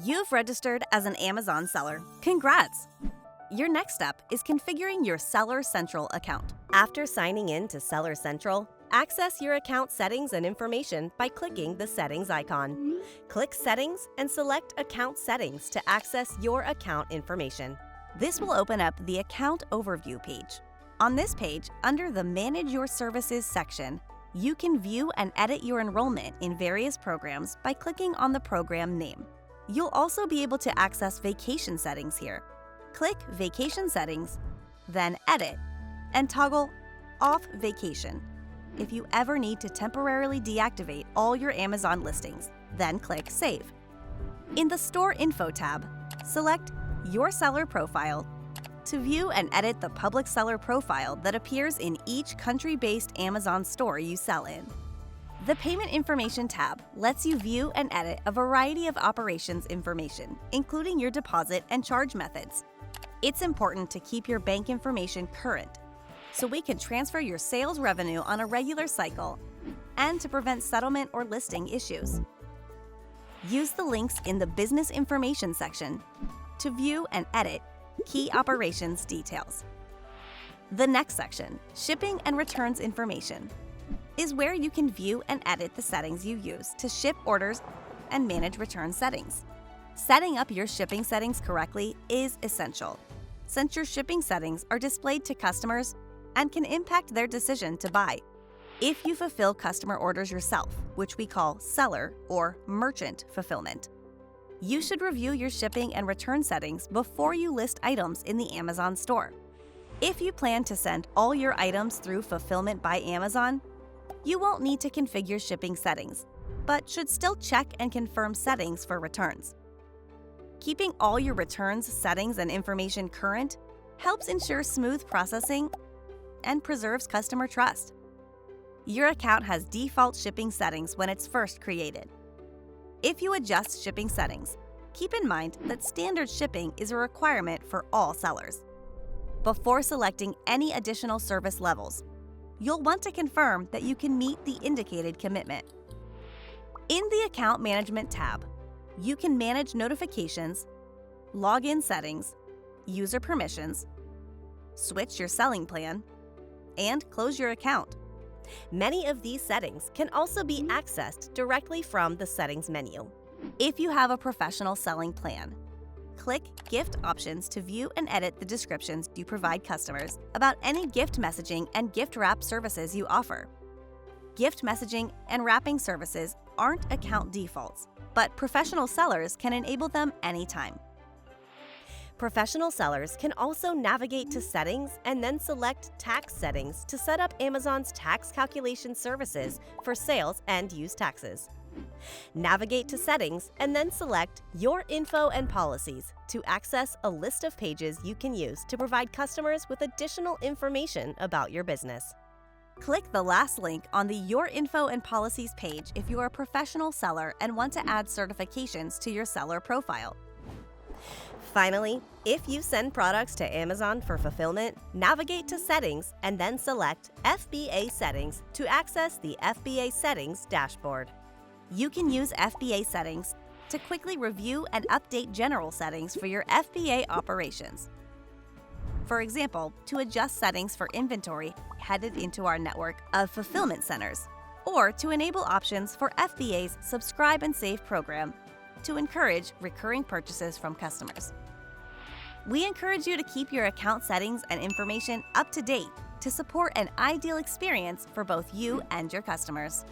You've registered as an Amazon seller. Congrats! Your next step is configuring your Seller Central account. After signing in to Seller Central, access your account settings and information by clicking the Settings icon. Click Settings and select Account Settings to access your account information. This will open up the Account Overview page. On this page, under the Manage Your Services section, you can view and edit your enrollment in various programs by clicking on the program name. You'll also be able to access vacation settings here. Click Vacation Settings, then Edit, and toggle Off Vacation. If you ever need to temporarily deactivate all your Amazon listings, then click Save. In the Store Info tab, select Your Seller Profile to view and edit the public seller profile that appears in each country-based Amazon store you sell in. The Payment Information tab lets you view and edit a variety of operations information, including your deposit and charge methods. It's important to keep your bank information current so we can transfer your sales revenue on a regular cycle and to prevent settlement or listing issues. Use the links in the Business Information section to view and edit key operations details. The next section, Shipping and Returns Information, is where you can view and edit the settings you use to ship orders and manage return settings. Setting up your shipping settings correctly is essential, since your shipping settings are displayed to customers and can impact their decision to buy. If you fulfill customer orders yourself, which we call seller or merchant fulfillment, you should review your shipping and return settings before you list items in the Amazon store. If you plan to send all your items through Fulfillment by Amazon, you won't need to configure shipping settings, but should still check and confirm settings for returns. Keeping all your returns, settings, and information current helps ensure smooth processing and preserves customer trust. Your account has default shipping settings when it's first created. If you adjust shipping settings, keep in mind that standard shipping is a requirement for all sellers. Before selecting any additional service levels, you'll want to confirm that you can meet the indicated commitment. In the Account Management tab, you can manage notifications, login settings, user permissions, switch your selling plan, and close your account. Many of these settings can also be accessed directly from the Settings menu. If you have a professional selling plan, click Gift Options to view and edit the descriptions you provide customers about any gift messaging and gift wrap services you offer. Gift messaging and wrapping services aren't account defaults, but professional sellers can enable them anytime. Professional sellers can also navigate to Settings and then select Tax Settings to set up Amazon's tax calculation services for sales and use taxes. Navigate to Settings and then select Your Info and Policies to access a list of pages you can use to provide customers with additional information about your business. Click the last link on the Your Info and Policies page if you are a professional seller and want to add certifications to your seller profile. Finally, if you send products to Amazon for fulfillment, navigate to Settings and then select FBA Settings to access the FBA Settings dashboard. You can use FBA settings to quickly review and update general settings for your FBA operations. For example, to adjust settings for inventory headed into our network of fulfillment centers, or to enable options for FBA's Subscribe and Save program to encourage recurring purchases from customers. We encourage you to keep your account settings and information up to date to support an ideal experience for both you and your customers.